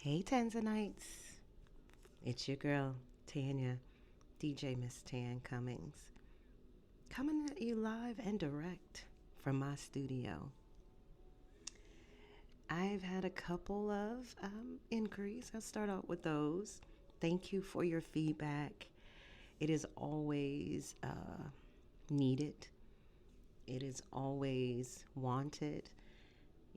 Hey Tanzanites, it's your girl Tanya, DJ Miss Tan Cummings, coming at you live and direct from my studio. I've had a couple of inquiries. I'll start out with those. Thank you for your feedback. It is always needed. It is always wanted.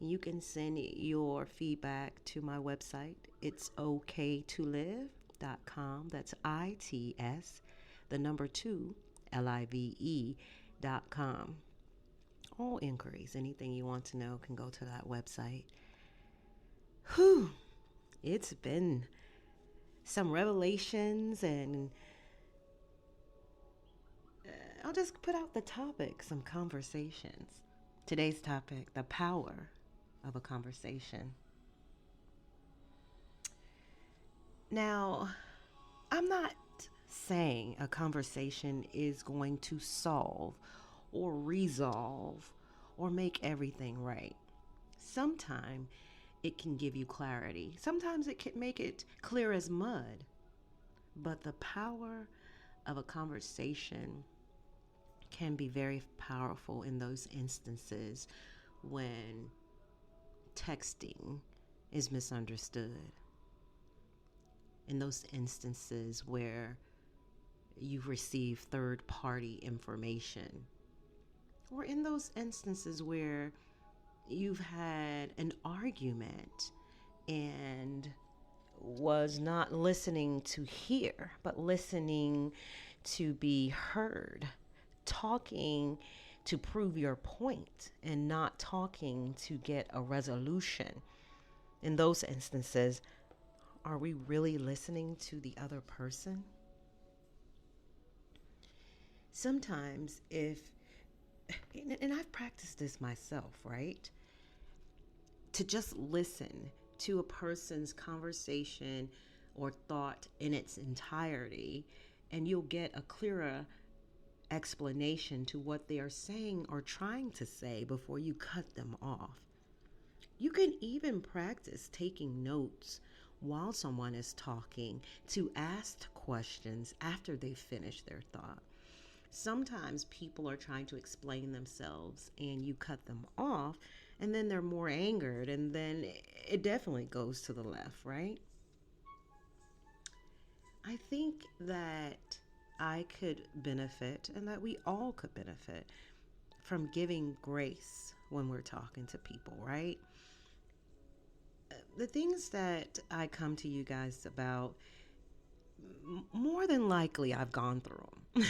You can send your feedback to my website. It's okaytolive.com. That's ITS, the number 2, LIVE.com. All inquiries, anything you want to know can go to that website. Whew, it's been some revelations, and I'll just put out the topic, some conversations. Today's topic, the power of a conversation. Now, I'm not saying a conversation is going to solve or resolve or make everything right. Sometimes it can give you clarity. Sometimes it can make it clear as mud. But the power of a conversation can be very powerful in those instances when texting is misunderstood. In those instances where you've received third party information, or in those instances where you've had an argument and was not listening to hear, but listening to be heard, talking to prove your point and not talking to get a resolution. In those instances, are we really listening to the other person? Sometimes, and I've practiced this myself, right? To just listen to a person's conversation or thought in its entirety, and you'll get a clearer explanation to what they are saying or trying to say before you cut them off. You can even practice taking notes while someone is talking to ask questions after they finish their thought. Sometimes people are trying to explain themselves and you cut them off, and then they're more angered, and then it definitely goes to the left, right? I think that I could benefit, and that we all could benefit from giving grace when we're talking to people, right? The things that I come to you guys about, more than likely I've gone through them.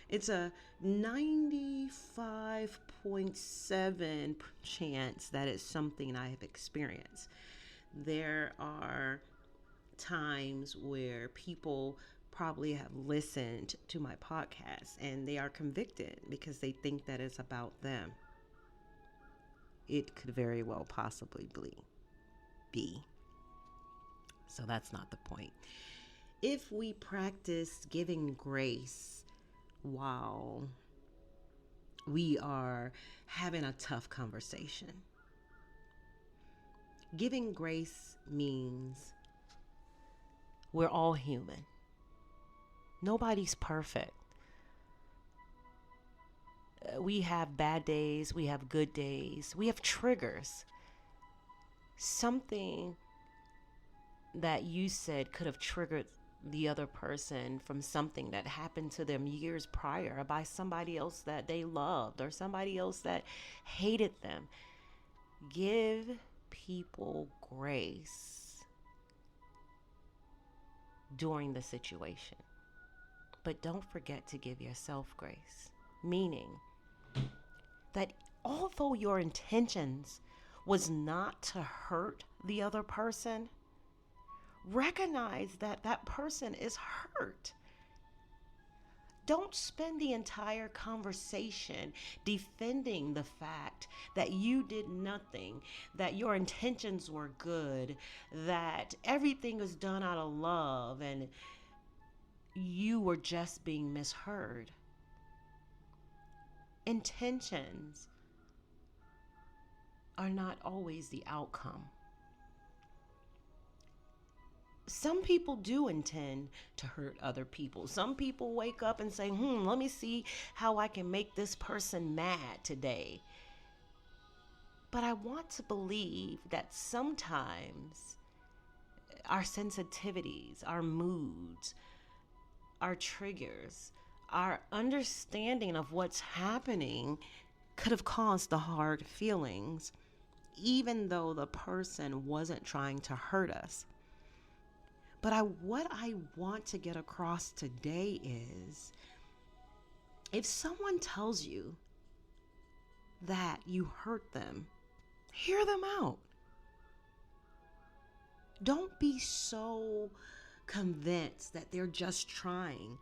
It's a 95.7 chance that it's something I have experienced. There are times where people probably have listened to my podcast and they are convicted because they think that it's about them. It could very well possibly be. So that's not the point. If we practice giving grace while we are having a tough conversation, giving grace means we're all human. Nobody's perfect. We have bad days, we have good days, we have triggers. Something that you said could have triggered the other person from something that happened to them years prior by somebody else that they loved or somebody else that hated them. Give people grace during the situation, but don't forget to give yourself grace, meaning that although your intentions was not to hurt the other person, recognize that that person is hurt. Don't spend the entire conversation defending the fact that you did nothing, that your intentions were good, that everything was done out of love, and you were just being misheard. Intentions are not always the outcome. some people do intend to hurt other people. Some people wake up and say, let me see how I can make this person mad today. But I want to believe that sometimes our sensitivities, our moods, our triggers, our understanding of what's happening could have caused the hard feelings, even though the person wasn't trying to hurt us. But what I want to get across today is, if someone tells you that you hurt them, hear them out. Don't be so convinced that they're just trying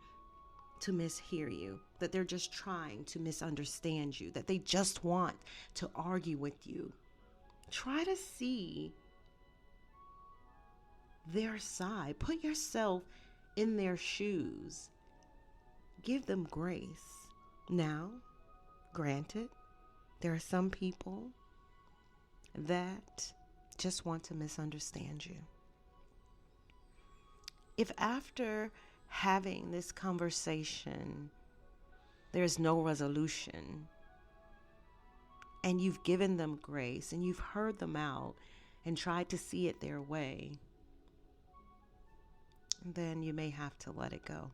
to mishear you, that they're just trying to misunderstand you, that they just want to argue with you. Try to see their side. Put yourself in their shoes. Give them grace. Now, granted, there are some people that just want to misunderstand you. If after having this conversation, there's no resolution, and you've given them grace and you've heard them out and tried to see it their way, then you may have to let it go.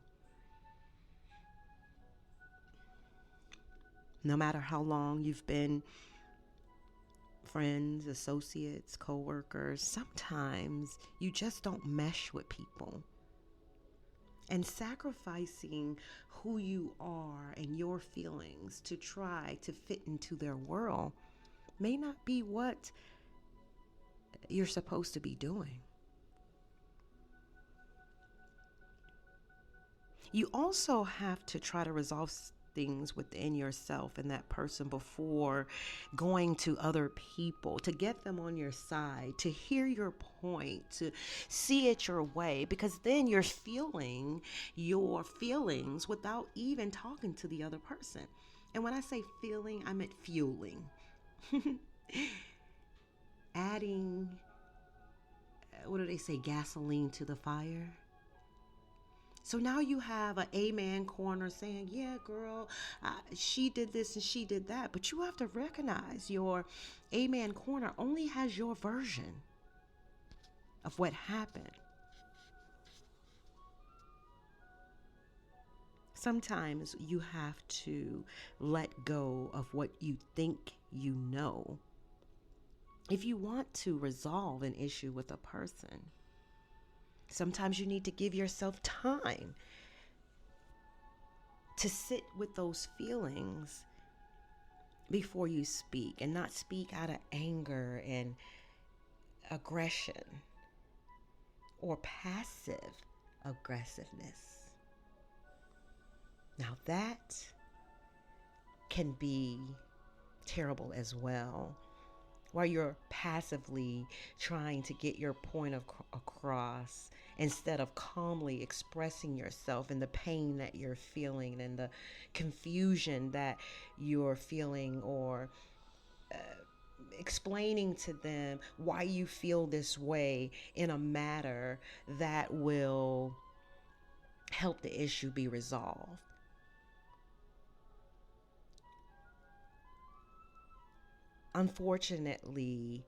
No matter how long you've been friends, associates, co-workers, sometimes you just don't mesh with people. And sacrificing who you are and your feelings to try to fit into their world may not be what you're supposed to be doing. You also have to try to resolve things within yourself and that person before going to other people, to get them on your side, to hear your point, to see it your way, because then you're feeling your feelings without even talking to the other person. And when I say feeling, I meant fueling. Adding, what do they say, gasoline to the fire. So now you have an amen corner saying, yeah, girl, she did this and she did that. But you have to recognize your amen corner only has your version of what happened. Sometimes you have to let go of what you think you know if you want to resolve an issue with a person. Sometimes you need to give yourself time to sit with those feelings before you speak, and not speak out of anger and aggression or passive aggressiveness. Now that can be terrible as well, while you're passively trying to get your point across instead of calmly expressing yourself and the pain that you're feeling and the confusion that you're feeling, or explaining to them why you feel this way in a manner that will help the issue be resolved. Unfortunately,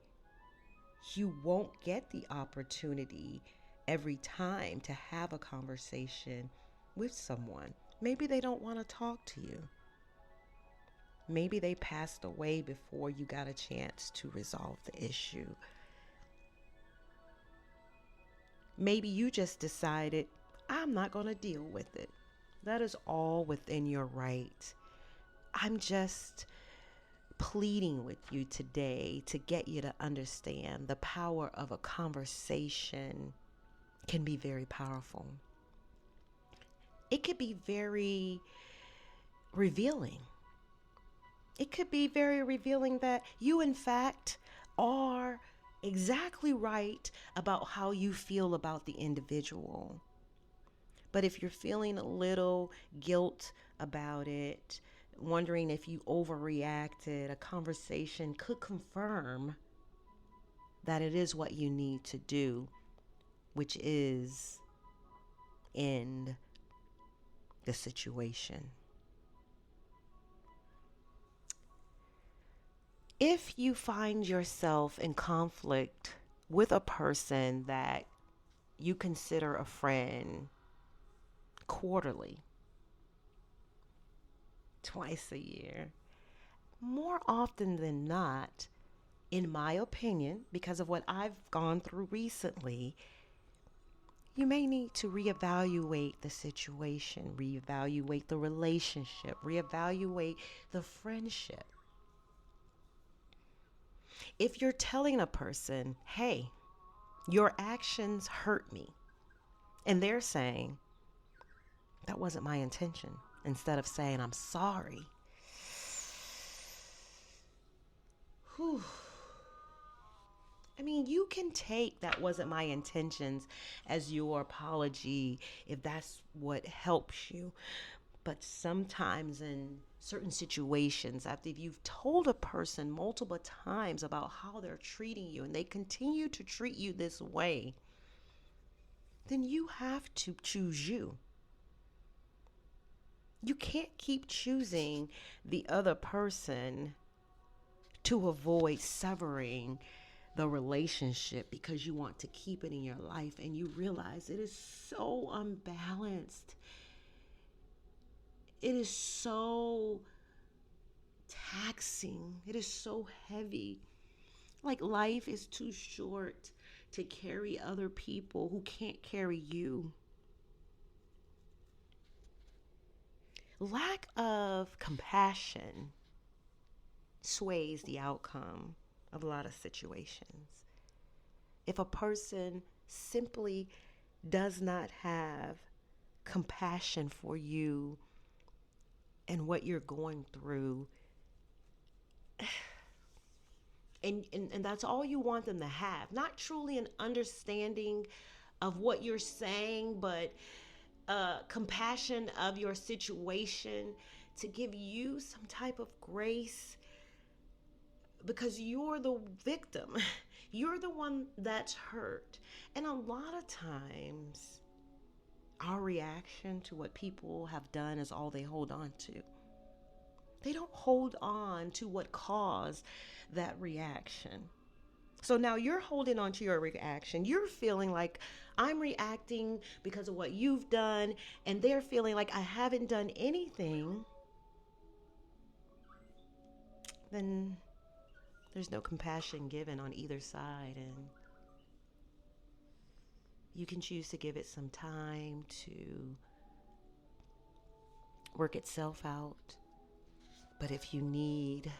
you won't get the opportunity every time to have a conversation with someone. Maybe they don't want to talk to you. Maybe they passed away before you got a chance to resolve the issue. Maybe you just decided, I'm not going to deal with it. That is all within your right. I'm just pleading with you today to get you to understand the power of a conversation can be very powerful. It could be very revealing. It could be very revealing that you, in fact, are exactly right about how you feel about the individual. But if you're feeling a little guilt about it, wondering if you overreacted, a conversation could confirm that it is what you need to do. which is end the situation. If you find yourself in conflict with a person that you consider a friend quarterly, twice a year, more often than not, in my opinion, because of what I've gone through recently, you may need to reevaluate the situation, reevaluate the relationship, reevaluate the friendship. If you're telling a person, hey, your actions hurt me, and they're saying, that wasn't my intention, instead of saying, I'm sorry. Whew. I mean, you can take that wasn't my intentions as your apology if that's what helps you. But sometimes in certain situations, after you've told a person multiple times about how they're treating you and they continue to treat you this way, then you have to choose you. You can't keep choosing the other person to avoid severing the relationship because you want to keep it in your life and you realize it is so unbalanced. It is so taxing. It is so heavy. Like life is too short to carry other people who can't carry you. Lack of compassion sways the outcome of a lot of situations. If a person simply does not have compassion for you and what you're going through, and that's all you want them to have, not truly an understanding of what you're saying, but compassion of your situation to give you some type of grace because you're the victim. You're the one that's hurt. And a lot of times, our reaction to what people have done is all they hold on to. They don't hold on to what caused that reaction. So now you're holding on to your reaction. You're feeling like I'm reacting because of what you've done, and they're feeling like I haven't done anything. Then there's no compassion given on either side, and you can choose to give it some time to work itself out. But if you need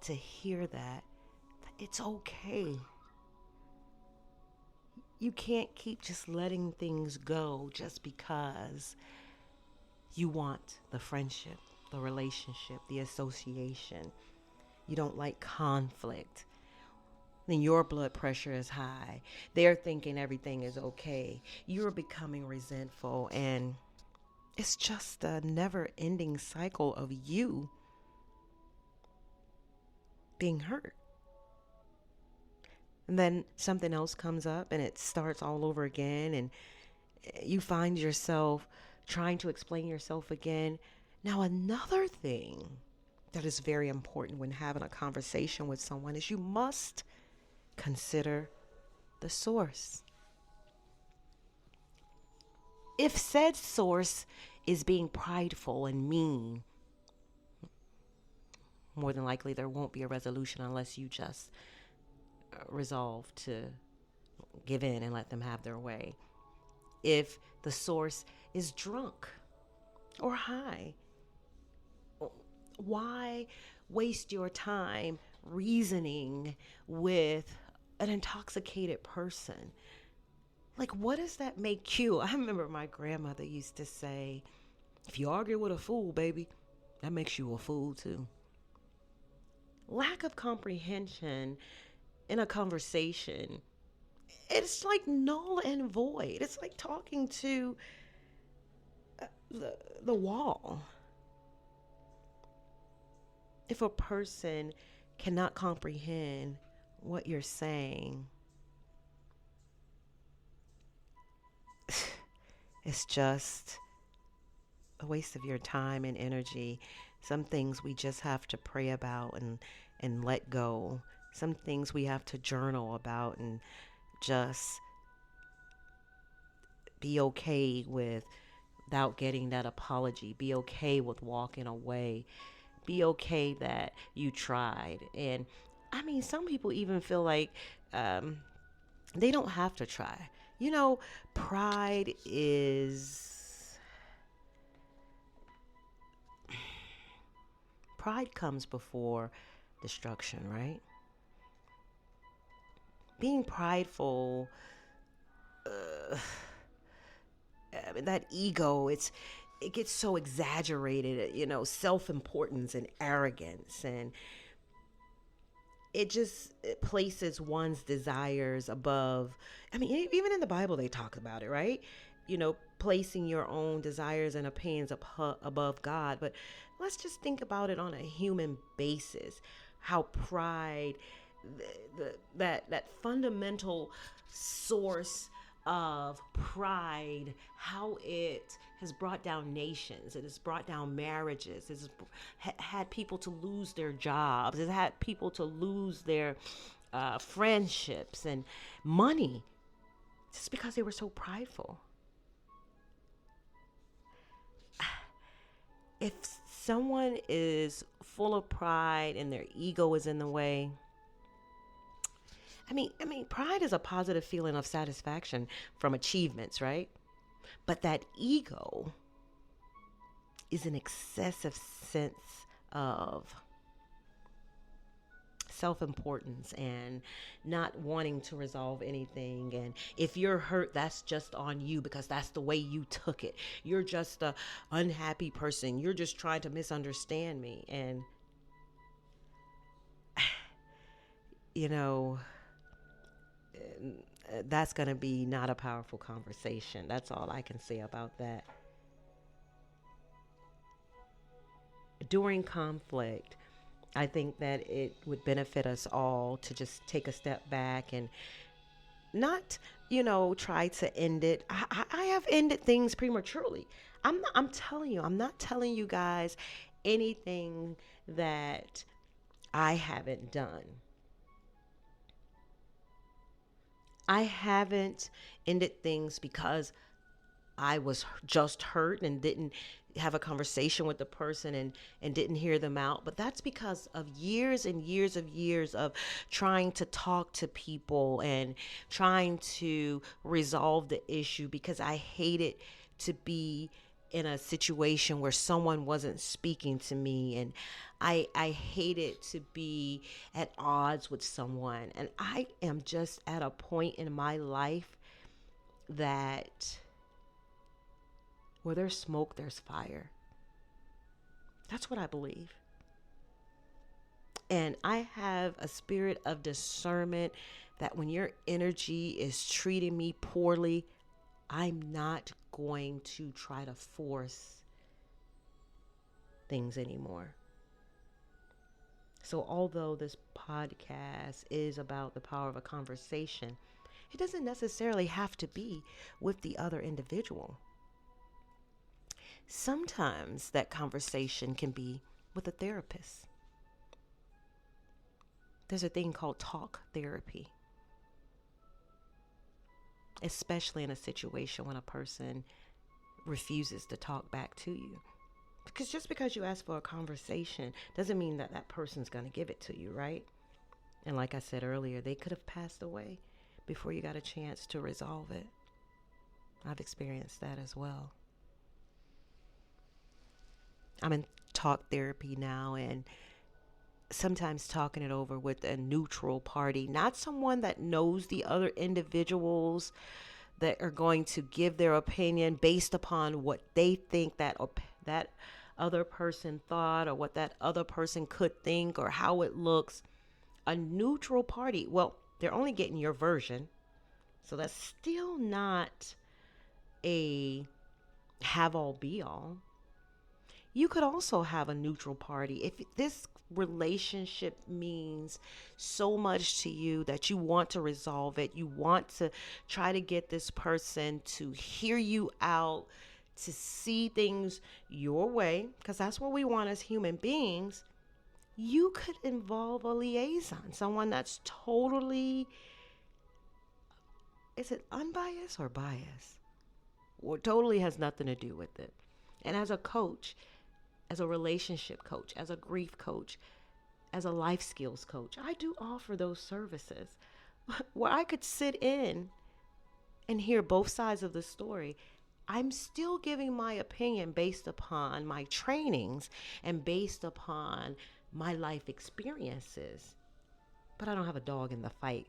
to hear that, it's okay. You can't keep just letting things go just because you want the friendship, the relationship, the association. You don't like conflict. Then your blood pressure is high. They're thinking everything is okay. You're becoming resentful, and it's just a never ending cycle of you being hurt. And then something else comes up and it starts all over again, and you find yourself trying to explain yourself again. Now, another thing that is very important when having a conversation with someone is you must consider the source. If said source is being prideful and mean, more than likely there won't be a resolution unless you just resolve to give in and let them have their way. If the source is drunk or high, why waste your time reasoning with an intoxicated person? Like, what does that make you? I remember my grandmother used to say, if you argue with a fool, baby, that makes you a fool too. Lack of comprehension in a conversation, it's like null and void. It's like talking to the wall. If a person cannot comprehend what you're saying, It's just a waste of your time and energy. Some things we just have to pray about and let go. Some things we have to journal about and just be okay with without getting that apology. Be okay with walking away. Be okay that you tried. And I mean, some people even feel like um, they don't have to try. You know, pride is pride comes before destruction, right? Being prideful, that ego, it gets so exaggerated, self-importance and arrogance, and it places one's desires above. I mean, even in the Bible they talk about it, right? Placing your own desires and opinions above God. But let's just think about it on a human basis. How pride, that fundamental source of pride, how it has brought down nations, it has brought down marriages, it has had people to lose their jobs, it had people to lose their friendships and money just because they were so prideful. If someone is full of pride and their ego is in the way, I mean, pride is a positive feeling of satisfaction from achievements, right? But that ego is an excessive sense of self-importance and not wanting to resolve anything. And if you're hurt, that's just on you because that's the way you took it. You're just a unhappy person. You're just trying to misunderstand me. And you know, that's going to be not a powerful conversation. That's all I can say about that. During conflict, I think that it would benefit us all to just take a step back and not, try to end it. I have ended things prematurely. I'm telling you, I'm not telling you guys anything that I haven't done. I haven't ended things because I was just hurt and didn't have a conversation with the person and didn't hear them out. But that's because of years and years of years of trying to talk to people and trying to resolve the issue because I hated to be in a situation where someone wasn't speaking to me, and I hated to be at odds with someone. And I am just at a point in my life that where there's smoke, there's fire. That's what I believe. And I have a spirit of discernment that when your energy is treating me poorly, I'm not going to try to force things anymore. So, although this podcast is about the power of a conversation, it doesn't necessarily have to be with the other individual. Sometimes that conversation can be with a therapist. There's a thing called talk therapy, especially in a situation when a person refuses to talk back to you. Because just because you ask for a conversation doesn't mean that that person's going to give it to you, right? And like I said earlier, they could have passed away before you got a chance to resolve it. I've experienced that as well. I'm in talk therapy now, and sometimes talking it over with a neutral party, not someone that knows the other individuals that are going to give their opinion based upon what they think that other person thought or what that other person could think or how it looks. A neutral party, well, they're only getting your version, so that's still not a have all be all. You could also have a neutral party if this relationship means so much to you that you want to resolve it. You want to try to get this person to hear you out, to see things your way, because that's what we want as human beings. You could involve a liaison, someone that's totally, is it unbiased or biased? Or totally has nothing to do with it. And as a coach, as a relationship coach, as a grief coach, as a life skills coach, I do offer those services where I could sit in and hear both sides of the story. I'm still giving my opinion based upon my trainings and based upon my life experiences. But I don't have a dog in the fight,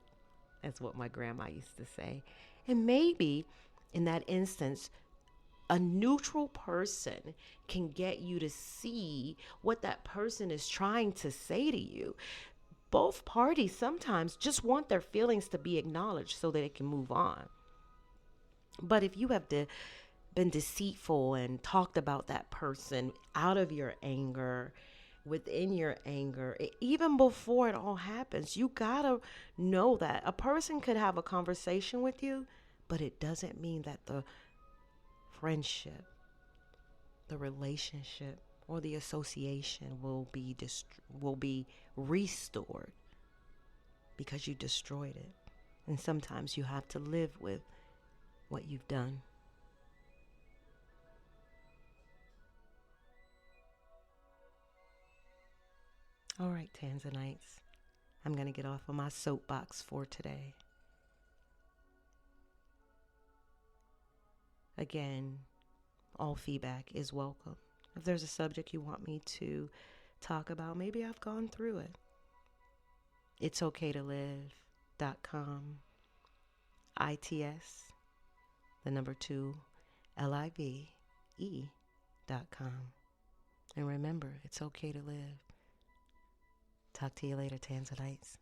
as what my grandma used to say. And maybe in that instance, a neutral person can get you to see what that person is trying to say to you. Both parties sometimes just want their feelings to be acknowledged so that they can move on. But if you have been deceitful and talked about that person out of your anger, within your anger, even before it all happens, you gotta know that a person could have a conversation with you, but it doesn't mean that the friendship, the relationship, or the association will be restored because you destroyed it. And sometimes you have to live with what you've done. All right, Tanzanites, I'm going to get off of my soapbox for today. Again, all feedback is welcome. If there's a subject you want me to talk about, maybe I've gone through it. It's okay to live.com, ITS, the number 2, LIVE.com. And remember, it's okay to live. Talk to you later, Tanzanites.